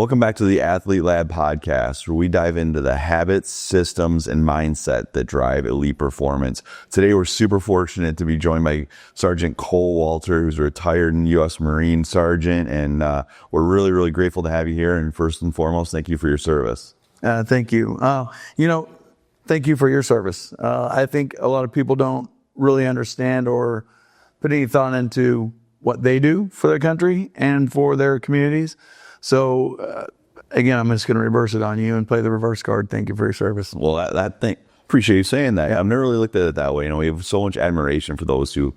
Welcome back to the Athlete Lab podcast, where we dive into the habits, systems, and mindset that drive elite performance. Today, we're super fortunate to be joined by Sergeant Cole Walter, who's a retired U.S. Marine Sergeant, and we're really, really grateful to have you here. And first and foremost, thank you for your service. Thank you. Thank you for your service. I think a lot of people don't really understand or put any thought into what they do for their country and for their communities. So, again, I'm just going to reverse it on you and play the reverse card. Thank you for your service. Well, appreciate you saying that. Yeah. I've never really looked at it that way. We have so much admiration for those who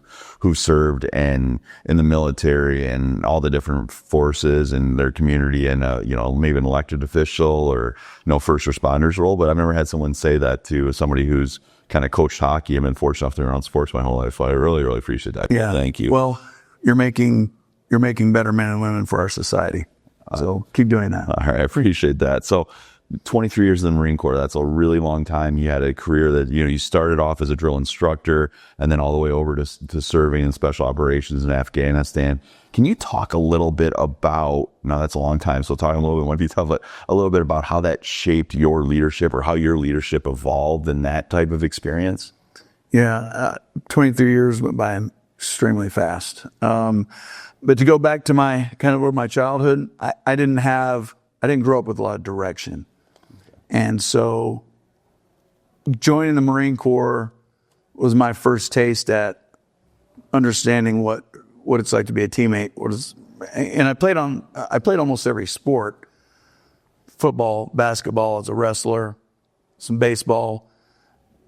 served and in the military and all the different forces in their community and, maybe an elected official or, first responders role. But I've never had someone say that to somebody who's kind of coached hockey. I've been fortunate enough to be around sports my whole life. So I really, really appreciate that. Yeah. Thank you. Well, you're making better men and women for our society. So keep doing that. All right. I appreciate that. So 23 years in the Marine Corps, that's a really long time. You had a career that, you started off as a drill instructor and then all the way over to serving in special operations in Afghanistan. Can you talk a little bit about, now that's a long time, so talking a little bit might be tough, but a little bit about how that shaped your leadership or how your leadership evolved in that type of experience? Yeah. 23 years went by extremely fast. But to go back to my childhood, I didn't grow up with a lot of direction. And so joining the Marine Corps was my first taste at understanding what it's like to be a teammate. And I played almost every sport: football, basketball as a wrestler, some baseball.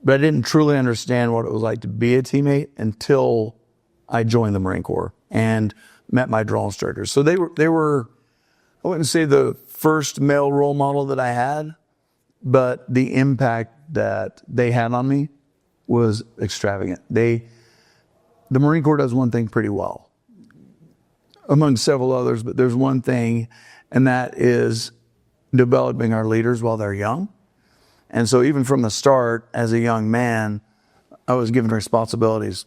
But I didn't truly understand what it was like to be a teammate until I joined the Marine Corps and met my drill instructors. So they were, I wouldn't say the first male role model that I had, but the impact that they had on me was extravagant. The Marine Corps does one thing pretty well, among several others, but there's one thing, and that is developing our leaders while they're young. And so even from the start, as a young man, I was given responsibilities.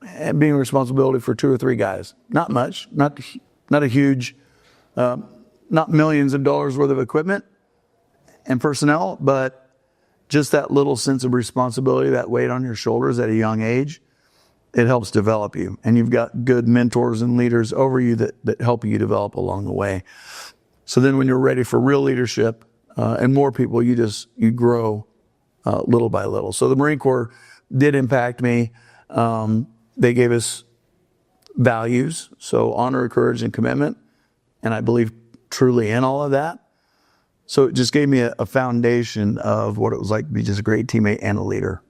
And being responsibility for 2 or 3 guys. Not much, not a huge, not millions of dollars worth of equipment and personnel, but just that little sense of responsibility, that weight on your shoulders at a young age, it helps develop you. And you've got good mentors and leaders over you that help you develop along the way. So then when you're ready for real leadership and more people, you grow little by little. So the Marine Corps did impact me. They gave us values, so honor, courage, and commitment, and I believe truly in all of that. So it just gave me a foundation of what it was like to be just a great teammate and a leader.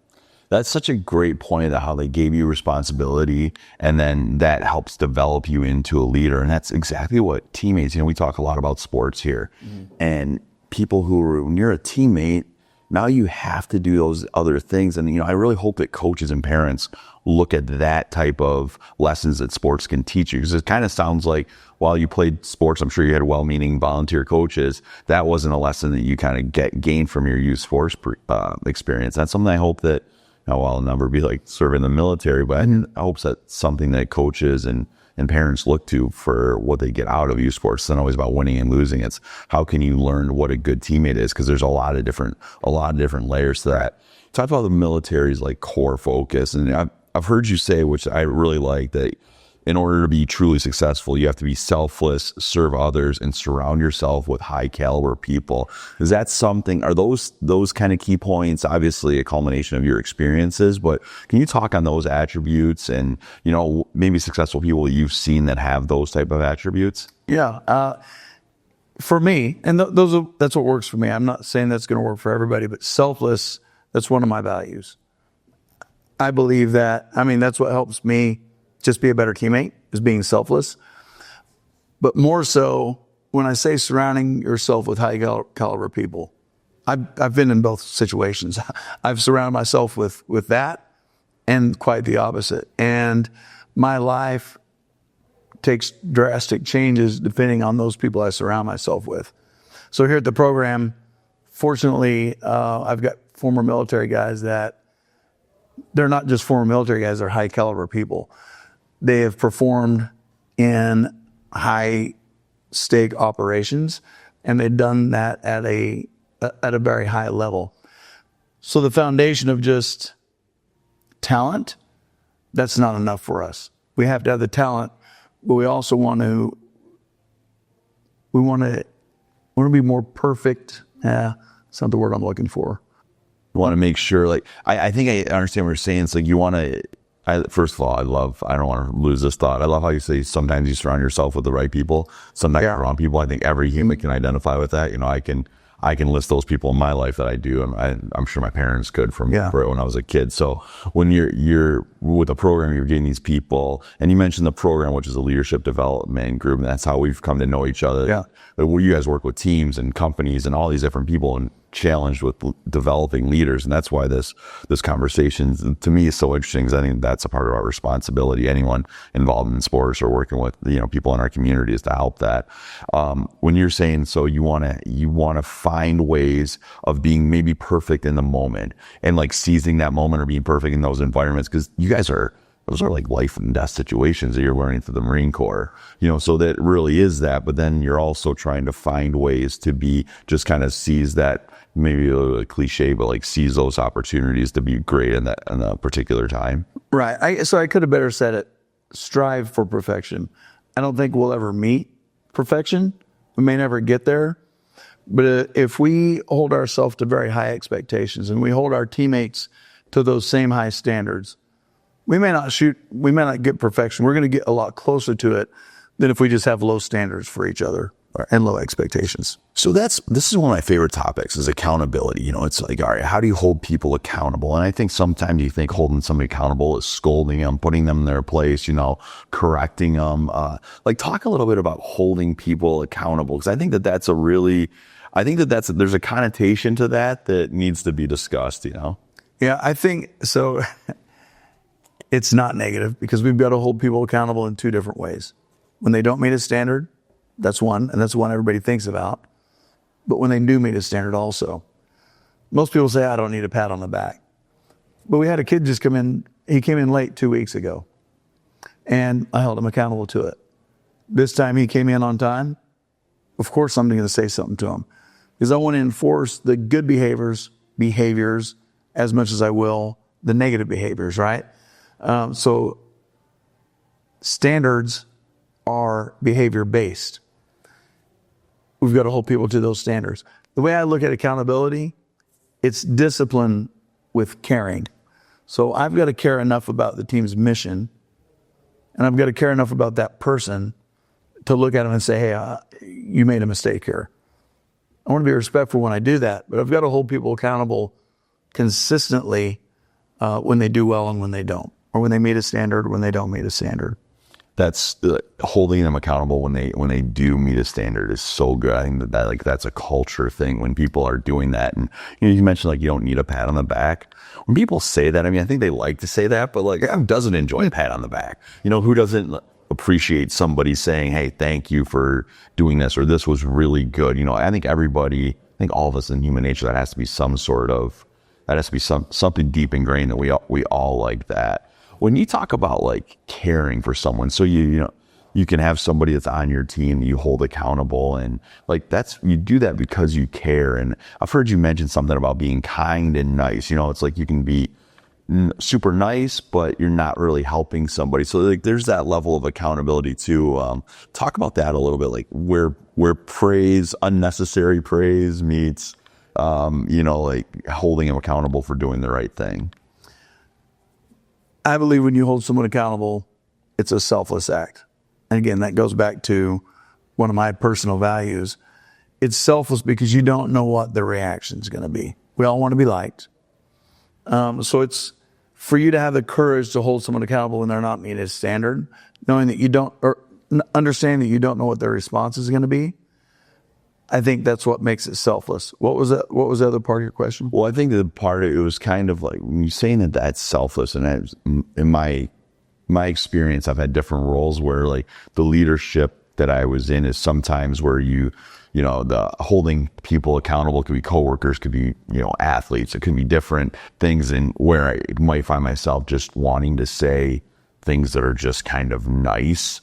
That's such a great point of how they gave you responsibility, and then that helps develop you into a leader, and that's exactly what teammates, we talk a lot about sports here, and people when you're a teammate, now you have to do those other things. And, I really hope that coaches and parents look at that type of lessons that sports can teach you. Because it kind of sounds like while you played sports, I'm sure you had well-meaning volunteer coaches. That wasn't a lesson that you kind of gained from your youth sports experience. That's something I hope that, while I'll never be like serving in the military, but I hope that's something that coaches and parents look to for what they get out of youth sports. It's not always about winning and losing. It's how can you learn what a good teammate is? Because there's a lot of different layers to that. Talk about the military's like core focus, and I've heard you say, which I really like, that in order to be truly successful, you have to be selfless, serve others, and surround yourself with high caliber people. Is that something? Are those kind of key points? Obviously, a culmination of your experiences, but can you talk on those attributes and maybe successful people you've seen that have those type of attributes? Yeah, for me, and that's what works for me. I'm not saying that's going to work for everybody, but selfless, that's one of my values. I believe that. That's what helps me just be a better teammate, is being selfless. But more so, when I say surrounding yourself with high caliber people, I've been in both situations. I've surrounded myself with that and quite the opposite. And my life takes drastic changes depending on those people I surround myself with. So here at the program, fortunately, I've got former military guys that they're not just former military guys, they're high caliber people. They have performed in high stake operations and they've done that at a very high level. So the foundation of just talent, that's not enough for us. We have to have the talent, but we also want to be more perfect. That's not the word I'm looking for. You want to make sure, like, I think I understand what you're saying. It's like you want to, first of all, I don't want to lose this thought. I love how you say sometimes you surround yourself with the right people, sometimes the wrong people. I think every human can identify with that. I can list those people in my life that I do, and I'm sure my parents could for when I was a kid. So when you're with a program, you're getting these people, and you mentioned the program, which is a leadership development group, and that's how we've come to know each other. Yeah. Where you guys work with teams and companies and all these different people and challenged with developing leaders. And that's why this conversation to me is so interesting, because I think that's a part of our responsibility. Anyone involved in sports or working with people in our community is to help that. When you're saying, so you want to find ways of being maybe perfect in the moment and like seizing that moment or being perfect in those environments, because those are like life and death situations that you're learning through the Marine Corps, so that really is that. But then you're also trying to find ways to be just kind of seize that, maybe a little cliche, but like seize those opportunities to be great in a particular time. Right. So I could have better said it. Strive for perfection. I don't think we'll ever meet perfection. We may never get there. But if we hold ourselves to very high expectations and we hold our teammates to those same high standards, we may not get perfection. We're going to get a lot closer to it than if we just have low standards for each other and low expectations. So this is one of my favorite topics, is accountability. It's like, all right, how do you hold people accountable? And I think sometimes you think holding somebody accountable is scolding them, putting them in their place, correcting them. Like, talk a little bit about holding people accountable, because I think there's a connotation to that needs to be discussed, Yeah, I think so. It's not negative, because we've got to hold people accountable in two different ways. When they don't meet a standard, that's one, and that's one everybody thinks about. But when they do meet a standard also, most people say, I don't need a pat on the back. But we had a kid just come in. He came in late 2 weeks ago, and I held him accountable to it. This time he came in on time. Of course, I'm going to say something to him, because I want to enforce the good behaviors as much as I will the negative behaviors, right? So standards are behavior-based. We've got to hold people to those standards. The way I look at accountability, it's discipline with caring. So I've got to care enough about the team's mission, and I've got to care enough about that person to look at them and say, hey, you made a mistake here. I want to be respectful when I do that, but I've got to hold people accountable consistently when they do well and when they don't, or when they meet a standard, when they don't meet a standard. That's holding them accountable when they do meet a standard is so good. I think that's a culture thing when people are doing that. And you mentioned you don't need a pat on the back. When people say that, I think they like to say that, but who doesn't enjoy a pat on the back? Who doesn't appreciate somebody saying, hey, thank you for doing this, or this was really good. I think all of us in human nature, that has to be something deep ingrained that we all like that. When you talk about caring for someone, so you can have somebody that's on your team that you hold accountable, and you do that because you care. And I've heard you mention something about being kind and nice. It's like you can be super nice, but you're not really helping somebody. So there's that level of accountability too. Talk about that a little bit, where praise, unnecessary praise meets, holding them accountable for doing the right thing. I believe when you hold someone accountable, it's a selfless act. And again, that goes back to one of my personal values. It's selfless because you don't know what the reaction is going to be. We all want to be liked. So it's for you to have the courage to hold someone accountable when they're not meeting a standard, knowing that you don't, or understanding that you don't know what their response is going to be. I think that's what makes it selfless. What was the other part of your question? Well, I think the part of it was kind of when you're saying that that's selfless, and in my experience, I've had different roles where the leadership that I was in is sometimes where the holding people accountable could be coworkers, could be, athletes. It could be different things, and where I might find myself just wanting to say things that are just kind of nice,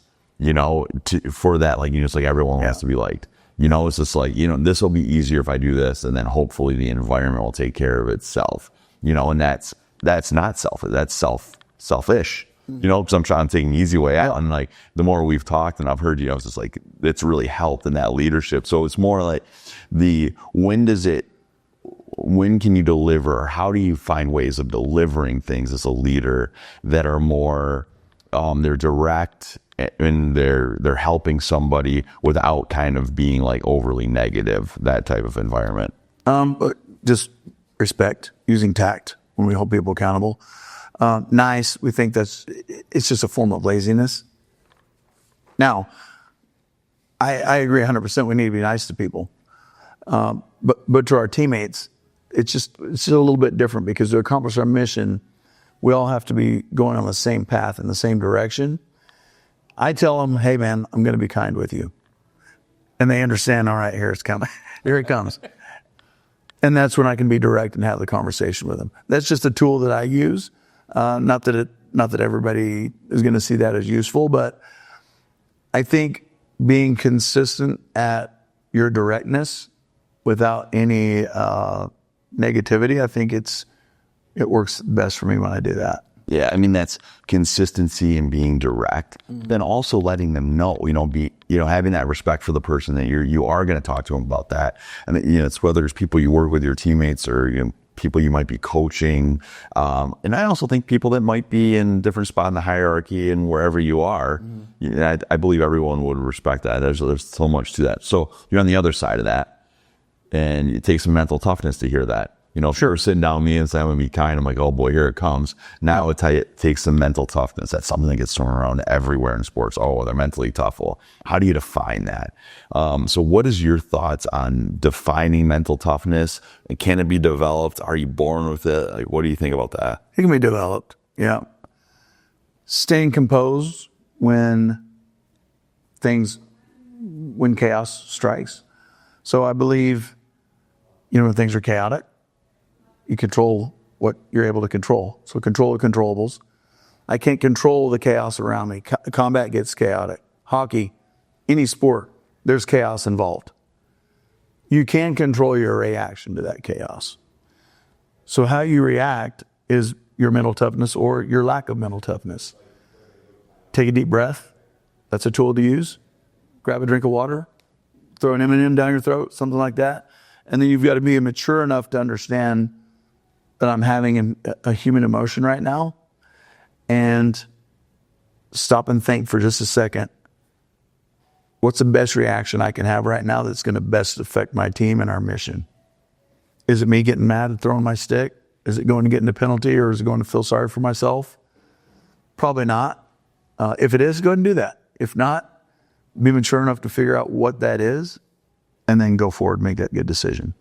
for that, it's everyone wants to be liked. It's just like, this will be easier if I do this, and then hopefully the environment will take care of itself. And that's not selfish. That's selfish. Because I'm taking the easy way out. And like, the more we've talked and I've heard, it's just like, it's really helped in that leadership. So it's more like when can you deliver? Or how do you find ways of delivering things as a leader that are more, they're direct and they're helping somebody without kind of being like overly negative, that type of environment? But just respect, using tact when we hold people accountable. Nice, we think it's just a form of laziness. Now, I agree 100%. We need to be nice to people. But to our teammates, it's a little bit different, because to accomplish our mission, we all have to be going on the same path in the same direction. I tell them, hey man, I'm going to be kind with you. And they understand, all right, here it's coming. Here it comes. And that's when I can be direct and have the conversation with them. That's just a tool that I use. Not that everybody is going to see that as useful, but I think being consistent at your directness without any negativity, I think it works best for me when I do that. Yeah, I mean, that's consistency and being direct. Then also letting them know, having that respect for the person that you are going to talk to them about that. And it's whether it's people you work with, your teammates, or people you might be coaching. And I also think people that might be in different spot in the hierarchy and wherever you are. I believe everyone would respect that. There's so much to that. So you're on the other side of that, and it takes some mental toughness to hear that. Sure, sitting down with me and saying I'm going to be kind, I'm like, oh boy, here it comes. Now it takes some mental toughness. That's something that gets thrown around everywhere in sports. Oh, they're mentally tough. Well, how do you define that? So what is your thoughts on defining mental toughness? Can it be developed? Are you born with it? Like, what do you think about that? It can be developed, yeah. Staying composed when chaos strikes. So I believe, when things are chaotic, you control what you're able to control. So control the controllables. I can't control the chaos around me. Combat gets chaotic. Hockey, any sport, there's chaos involved. You can control your reaction to that chaos. So how you react is your mental toughness or your lack of mental toughness. Take a deep breath. That's a tool to use. Grab a drink of water. Throw an M&M down your throat, something like that. And then you've got to be mature enough to understand that I'm having a human emotion right now, and stop and think for just a second. What's the best reaction I can have right now that's going to best affect my team and our mission? Is it me getting mad and throwing my stick? Is it going to get into penalty, or is it going to feel sorry for myself? Probably not. If it is, go ahead and do that. If not, be mature enough to figure out what that is, and then go forward and make that good decision.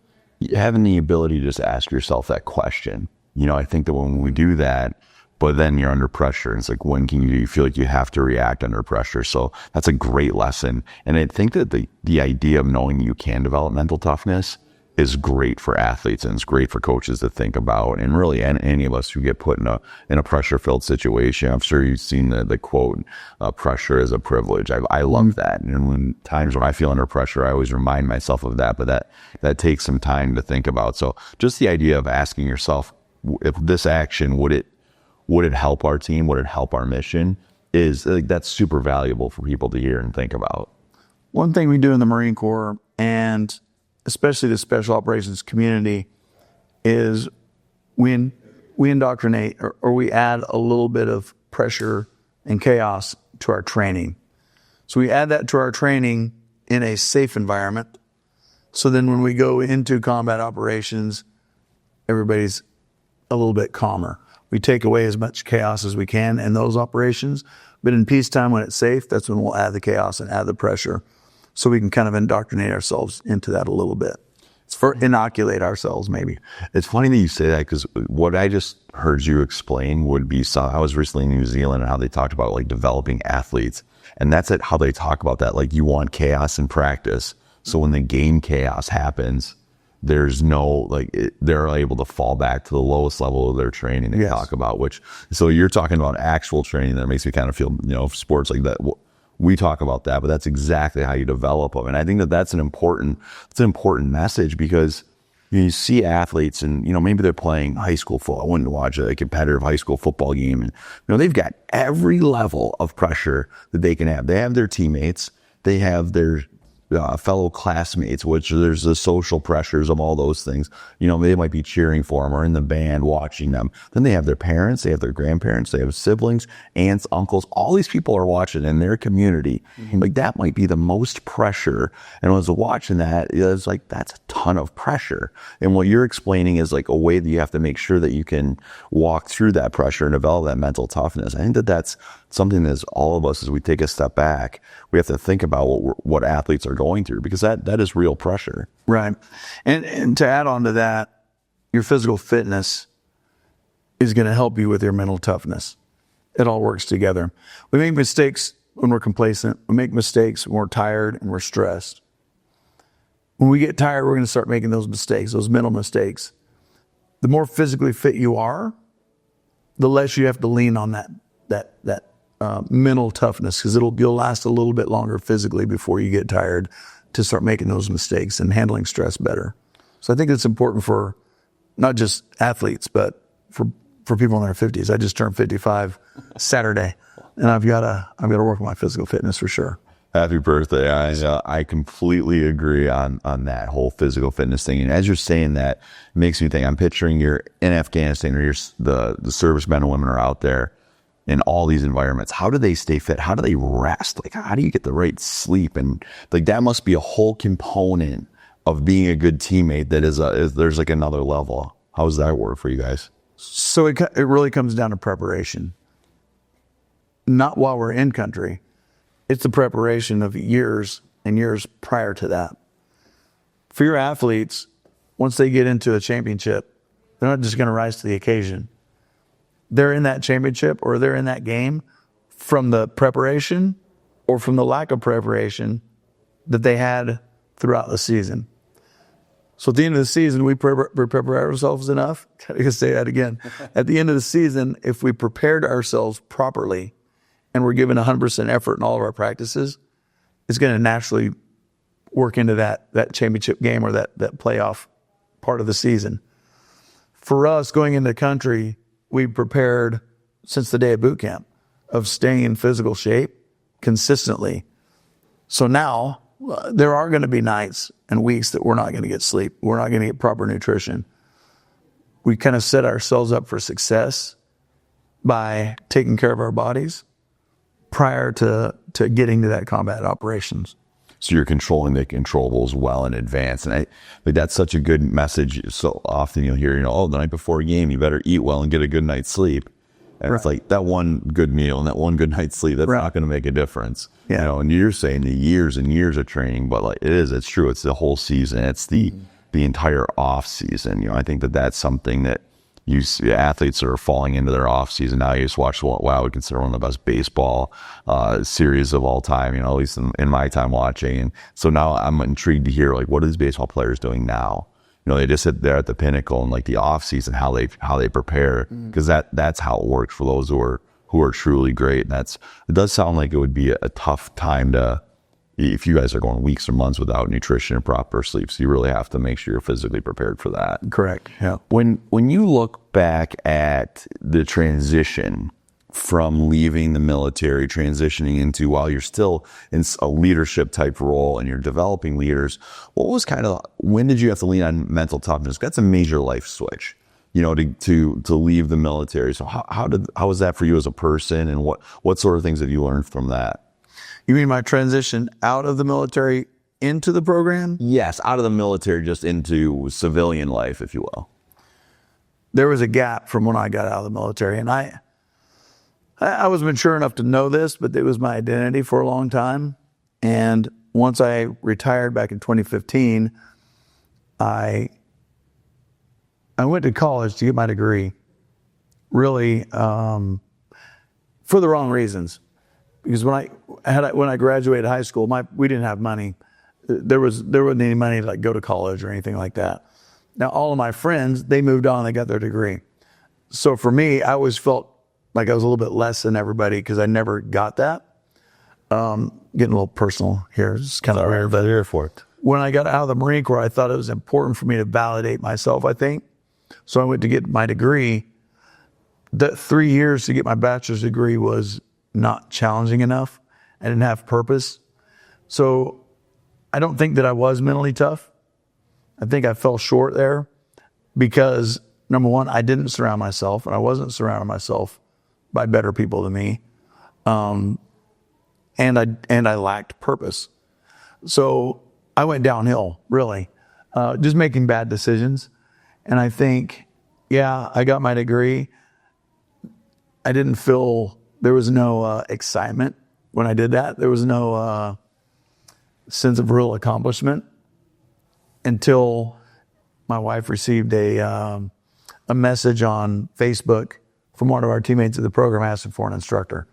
Having the ability to just ask yourself that question. I think that when we do that, but then you're under pressure, and it's like, when can you feel like you have to react under pressure? So that's a great lesson. And I think that the idea of knowing you can develop mental toughness is great for athletes, and it's great for coaches to think about, and really any of us who get put in a pressure-filled situation. I'm sure you've seen the quote, pressure is a privilege. I love that. And when times when I feel under pressure, I always remind myself of that, but that takes some time to think about. So just the idea of asking yourself, if this action, would it help our team? Would it help our mission? That's super valuable for people to hear and think about. One thing we do in the Marine Corps, and especially the special operations community, is we indoctrinate or we add a little bit of pressure and chaos to our training. So we add that to our training in a safe environment. So then when we go into combat operations, everybody's a little bit calmer. We take away as much chaos as we can in those operations. But in peacetime, when it's safe, that's when we'll add the chaos and add the pressure, so we can kind of indoctrinate ourselves into that a little bit. It's for inoculate ourselves, maybe. It's funny that you say that, because what I just heard you explain would be, I was recently in New Zealand, and how they talked about like developing athletes. And that's how they talk about that. Like, you want chaos in practice. So when the game chaos happens, there's no, they're able to fall back to the lowest level of their training they talk about, so you're talking about actual training that makes me kind of feel, sports like that. we talk about that, but that's exactly how you develop them. And I think that that's an important message, because you see athletes and, maybe they're playing high school football. I went to watch a competitive high school football game, and, they've got every level of pressure that they can have. They have their teammates, they have their fellow classmates, which there's the social pressures of all those things. They might be cheering for them or in the band watching them. Then they have their parents, they have their grandparents, they have siblings, aunts, uncles. All these people are watching in their community. Like, that might be the most pressure. And when I was watching that, it's like, that's a ton of pressure. And what you're explaining is like a way that you have to make sure that you can walk through that pressure and develop that mental toughness. I think that that's something that all of us, as we take a step back, we have to think about what athletes are going through, because that is real pressure. Right. And to add on to that, your physical fitness is going to help you with your mental toughness. It all works together. We make mistakes when we're complacent. We make mistakes when we're tired and we're stressed. When we get tired, we're going to start making those mistakes, those mental mistakes. The more physically fit you are, the less you have to lean on that mental toughness, because you'll last a little bit longer physically before you get tired to start making those mistakes and handling stress better. So I think it's important for not just athletes, but for people in their 50s. I just turned 55 Saturday, and I've got to work on my physical fitness for sure. Happy birthday. I completely agree on that whole physical fitness thing. And as you're saying that, it makes me think, I'm picturing you're in Afghanistan, or the servicemen and women are out there in all these environments. How do they stay fit? How do they rest? Like, how do you get the right sleep? And like, that must be a whole component of being a good teammate. There's like another level. How does that work for you guys? So it really comes down to preparation. Not while we're in country. It's the preparation of years and years prior to that. For your athletes, once they get into a championship, they're not just going to rise to the occasion. They're in that championship, or they're in that game from the preparation or from the lack of preparation that they had throughout the season. So at the end of the season, we prepare ourselves enough. I can say that again. At the end of the season, if we prepared ourselves properly and we're given 100% effort in all of our practices, it's going to naturally work into that championship game or that playoff part of the season. For us, going into country, we prepared since the day of boot camp of staying in physical shape consistently. So now there are going to be nights and weeks that we're not going to get sleep. We're not going to get proper nutrition. We kind of set ourselves up for success by taking care of our bodies prior to getting to that combat operations. So you're controlling the controllables well in advance. And that's such a good message. So often you'll hear, the night before a game, you better eat well and get a good night's sleep. And right. It's like that one good meal and that one good night's sleep, that's not going to make a difference. Yeah. And you're saying the years and years of training, but like it's true. It's the whole season. It's the entire off season. I think that's something that you see athletes that are falling into their off season. Now you just watch what I would consider one of the best baseball series of all time, at least in my time watching. And so now I'm intrigued to hear, like, what are these baseball players doing now? They just sit there at the pinnacle and like the off season, how they prepare, because that's how it works for those who are truly great. And it does sound like it would be a tough time if you guys are going weeks or months without nutrition and proper sleep. So you really have to make sure you're physically prepared for that. Correct. Yeah. When you look back at the transition from leaving the military, transitioning into, while you're still in a leadership type role and you're developing leaders, what was when did you have to lean on mental toughness? That's a major life switch, to leave the military. So how was that for you as a person, and what sort of things have you learned from that? You mean my transition out of the military into the program? Yes, out of the military, just into civilian life, if you will. There was a gap from when I got out of the military, and I was mature enough to know this, but it was my identity for a long time. And once I retired back in 2015, I went to college to get my degree, really for the wrong reasons. Because when I graduated high school, we didn't have money. There wasn't any money to go to college or anything like that. Now all of my friends, they moved on, they got their degree. So for me, I always felt like I was a little bit less than everybody because I never got that. getting a little personal here. It's kind of weird, but here for it. when I got out of the Marine Corps, I thought it was important for me to validate myself, I think. So I went to get my degree. That 3 years to get my bachelor's degree was not challenging enough. I didn't have purpose. So I don't think that I was mentally tough. I think I fell short there because, number one, I didn't surround myself, and I wasn't surrounding myself by better people than me. And I lacked purpose. So I went downhill, really, just making bad decisions. And I think, yeah, I got my degree. I didn't feel, there was no excitement when I did that. There was no sense of real accomplishment until my wife received a message on Facebook from one of our teammates at the program asking for an instructor.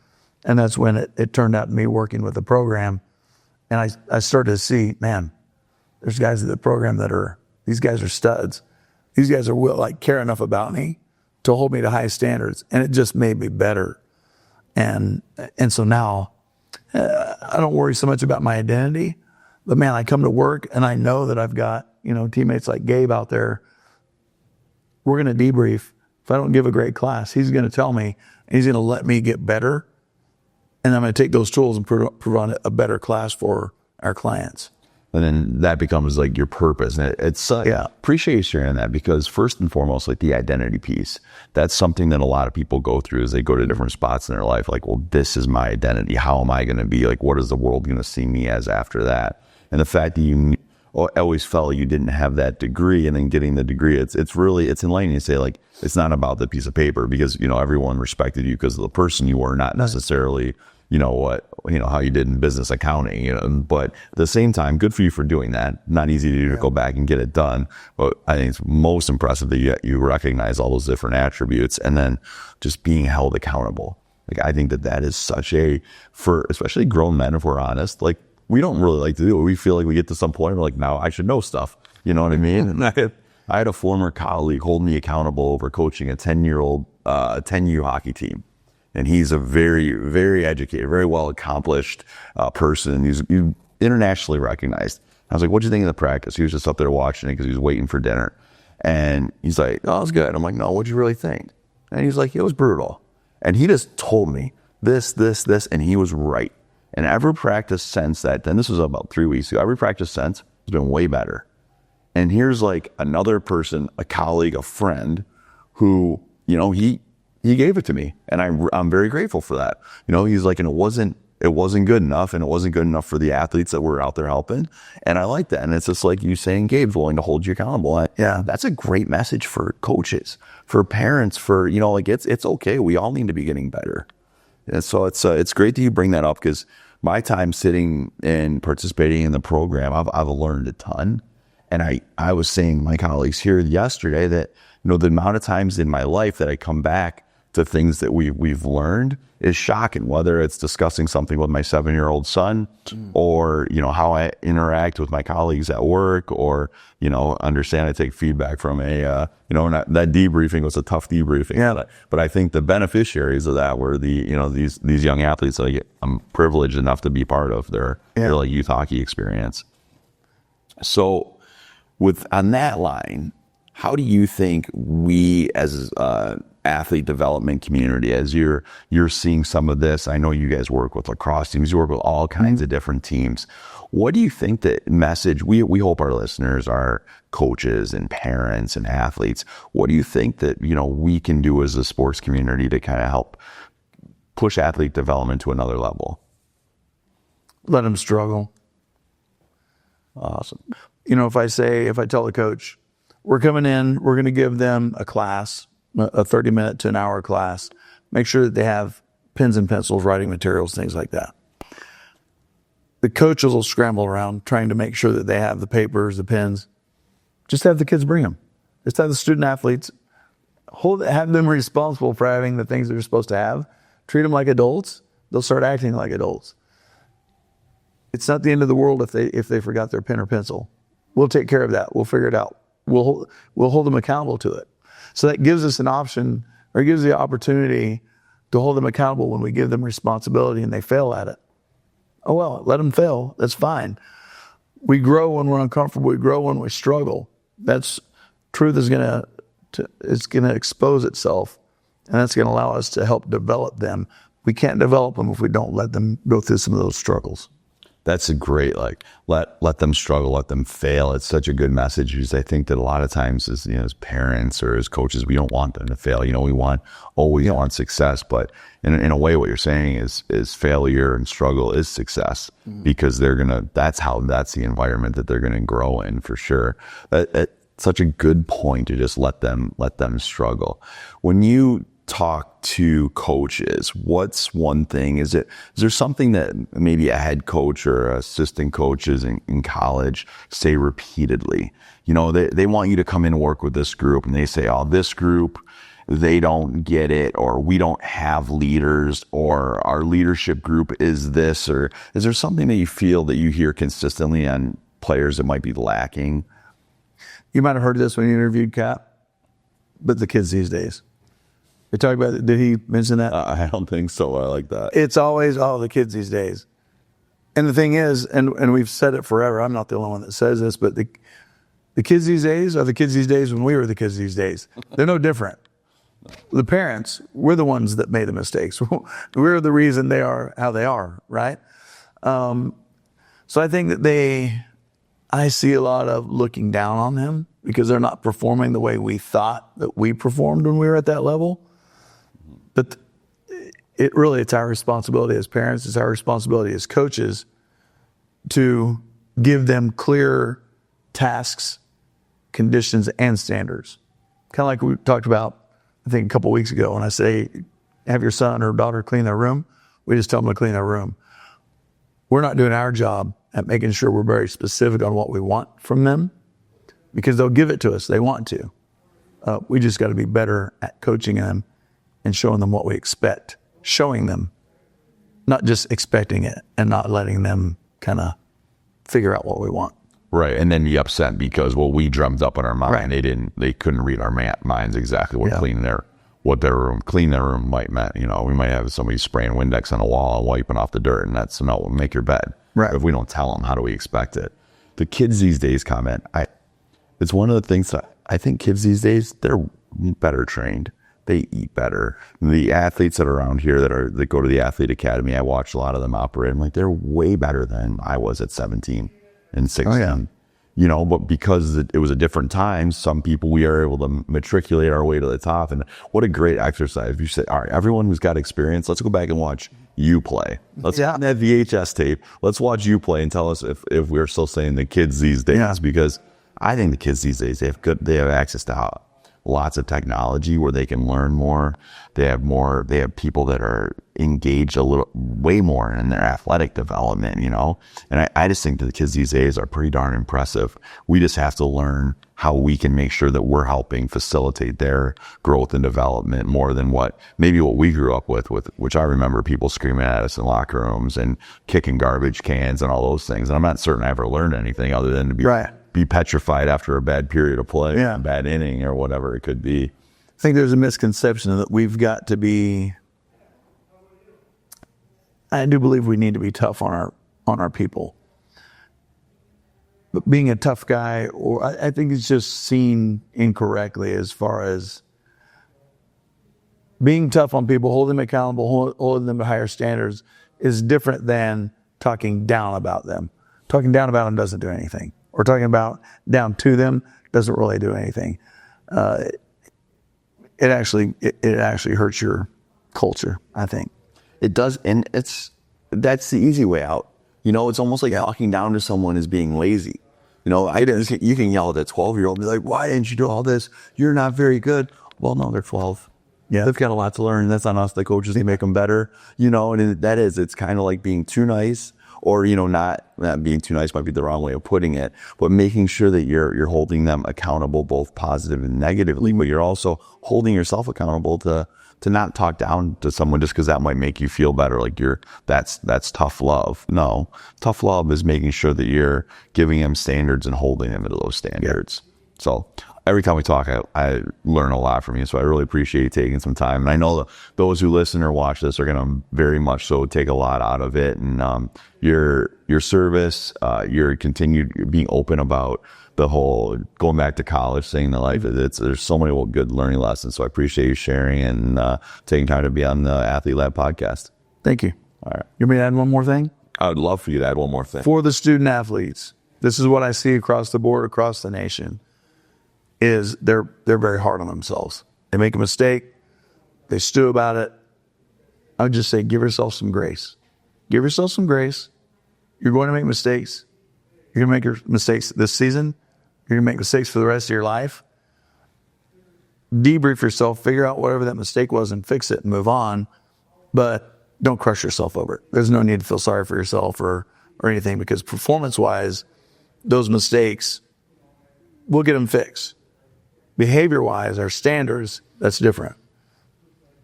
And that's when it turned out to me working with the program. And I started to see, man, there's guys at the program these guys are studs. These guys are care enough about me to hold me to high standards. And it just made me better. And so now I don't worry so much about my identity, but man, I come to work and I know that I've got, teammates like Gabe out there. We're going to debrief. If I don't give a great class, he's going to tell me, and he's going to let me get better. And I'm going to take those tools and provide a better class for our clients. And then that becomes like your purpose. And it's appreciate you sharing that, because first and foremost, like the identity piece, that's something that a lot of people go through as they go to different spots in their life. Like, well, this is my identity. How am I going to be? Like, what is the world going to see me as after that? And the fact that you always felt you didn't have that degree, and then getting the degree, it's enlightening to say, like, it's not about the piece of paper, because, everyone respected you because of the person you were, not necessarily, how you did in business accounting, but at the same time, good for you for doing that. Not easy to do, to go back and get it done. But I think it's most impressive that you recognize all those different attributes, and then just being held accountable. Like, I think that is such for especially grown men, if we're honest, like, we don't really like to do it. We feel like we get to some point, we're like, now I should know stuff. You know what I mean? And I had a former colleague hold me accountable over coaching a 10-year-old 10U hockey team. And he's a very, very educated, very well accomplished person. He's internationally recognized. I was like, what'd you think of the practice? He was just up there watching it because he was waiting for dinner. And he's like, oh, it was good. I'm like, no, what'd you really think? And he's like, it was brutal. And he just told me this, and he was right. And every practice since that, then this was about 3 weeks ago, every practice since has been way better. And here's like another person, a colleague, a friend, who, he gave it to me, and I'm very grateful for that. He's like, and it wasn't good enough, and it wasn't good enough for the athletes that were out there helping. And I like that. And it's just like you saying, Gabe's willing to hold you accountable. Yeah, that's a great message for coaches, for parents, for, it's okay. We all need to be getting better. And so it's great that you bring that up, because my time sitting and participating in the program, I've learned a ton. And I was saying to my colleagues here yesterday that, the amount of times in my life that I come back to things that we've learned is shocking, whether it's discussing something with my 7-year-old son, or, how I interact with my colleagues at work, or, understand I take feedback from that debriefing was a tough debriefing. Yeah. But I think the beneficiaries of that were these young athletes that I'm privileged enough to be part of their like youth hockey experience. So on that line, how do you think we as athlete development community, as you're seeing some of this, I know you guys work with lacrosse teams, you work with all kinds of different teams. What do you think that message, we hope our listeners are coaches and parents and athletes. What do you think that, we can do as a sports community to kind of help push athlete development to another level? Let them struggle. Awesome. If I tell the coach, we're coming in, we're going to give them a class, a 30-minute to an hour class. Make sure that they have pens and pencils, writing materials, things like that. The coaches will scramble around trying to make sure that they have the papers, the pens. Just have the kids bring them. Just have the student athletes have them responsible for having the things they're supposed to have. Treat them like adults. They'll start acting like adults. It's not the end of the world if they forgot their pen or pencil. We'll take care of that. We'll figure it out. We'll hold them accountable to it. So that gives us an option, or gives the opportunity to hold them accountable when we give them responsibility and they fail at it. Oh, well, let them fail. That's fine. We grow when we're uncomfortable. We grow when we struggle. Truth is going to expose itself, and that's going to allow us to help develop them. We can't develop them if we don't let them go through some of those struggles. That's a great, let them struggle, let them fail. It's such a good message, because I think that a lot of times as parents or as coaches, we don't want them to fail. We always want success, but in a way, what you're saying is failure and struggle is success, because that's the environment that they're going to grow in, for sure. That's such a good point, to just let them struggle. When you talk to coaches, what's one thing? Is there something that maybe a head coach or assistant coaches in college say repeatedly? They want you to come in and work with this group, and they say, oh, this group, they don't get it, or we don't have leaders, or our leadership group is this, or is there something that you feel that you hear consistently on players that might be lacking? You might have heard this when you interviewed Cap, but the kids these days. We talked about it. Did he mention that? I don't think so. I like that. It's always, the kids these days. And the thing is, and we've said it forever, I'm not the only one that says this, but the kids these days are the kids these days when we were the kids these days. They're no different. The parents, we're the ones that made the mistakes. We're the reason they are how they are, right? So I think that I see a lot of looking down on them because they're not performing the way we thought that we performed when we were at that level. But it's our responsibility as parents, it's our responsibility as coaches to give them clear tasks, conditions, and standards. Kind of like we talked about, I think, a couple of weeks ago when I say, have your son or daughter clean their room. We just tell them to clean their room. We're not doing our job at making sure we're very specific on what we want from them, because they'll give it to us. They want to. We just got to be better at coaching them and showing them what we expect. Showing them, not just expecting it and not letting them kind of figure out what we want. Right, and then be upset because we drummed up in our mind. Right. They couldn't read our minds exactly what clean their room might mean. We might have somebody spraying Windex on a wall and wiping off the dirt, and that's no, make your bed. Right. But if we don't tell them, how do we expect it? The kids these days comment. It's one of the things that I think kids these days, they're better trained. They eat better. The athletes that are around here that go to the athlete academy, I watch a lot of them operate. I'm like, they're way better than I was at 17 and 16. Oh, yeah. But because it was a different time, some people, we are able to matriculate our way to the top. And what a great exercise. You say, all right, everyone who's got experience, let's go back and watch you play. Let's find that VHS tape. Let's watch you play and tell us if we're still saying the kids these days, because I think the kids these days, they have access to lots of technology where they can learn more. They have people that are engaged way more in their athletic development, and I just think that the kids these days are pretty darn impressive. We just have to learn how we can make sure that we're helping facilitate their growth and development more than what we grew up with which I remember people screaming at us in locker rooms and kicking garbage cans and all those things. And I'm not certain I ever learned anything other than to be petrified after a bad period of play, a bad inning or whatever it could be. I think there's a misconception that we've got to be. I do believe we need to be tough on our people, but being a tough guy, or I think it's just seen incorrectly as far as being tough on people, holding them accountable, holding them to higher standards is different than talking down about them. Talking down about them doesn't do anything. Or talking about down to them doesn't really do anything. It actually hurts your culture, I think. It does, and that's the easy way out. It's almost like talking down to someone is being lazy. You can yell at a 12-year-old and be like, why didn't you do all this? You're not very good. Well, no, they're 12. Yeah. They've got a lot to learn. That's on us, the coaches, to make them better. And it's kind of like being too nice. Or, not being too nice might be the wrong way of putting it, but making sure that you're holding them accountable, both positive and negatively, but you're also holding yourself accountable to not talk down to someone just because that might make you feel better. Like that's tough love. No, tough love is making sure that you're giving them standards and holding them to those standards. Yeah. So every time we talk, I learn a lot from you. So I really appreciate you taking some time. And I know those who listen or watch this are going to very much so take a lot out of it. And your service, your continued being open about the whole going back to college thing, there's so many good learning lessons. So I appreciate you sharing and taking time to be on the Athlete Lab podcast. Thank you. All right. You want me to add one more thing? I would love for you to add one more thing. For the student athletes, this is what I see across the board, across the nation, is they're very hard on themselves. They make a mistake, they stew about it. I would just say, give yourself some grace. Give yourself some grace. You're going to make mistakes. You're going to make mistakes this season. You're going to make mistakes for the rest of your life. Debrief yourself, figure out whatever that mistake was and fix it and move on. But don't crush yourself over it. There's no need to feel sorry for yourself or anything, because performance-wise, those mistakes, we'll get them fixed. Behavior-wise, our standards, that's different.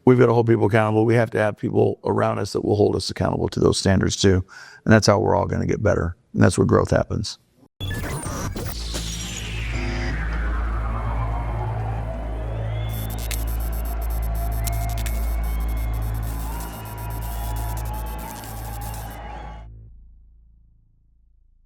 We've got to hold people accountable. We have to have people around us that will hold us accountable to those standards too. And that's how we're all going to get better. And that's where growth happens.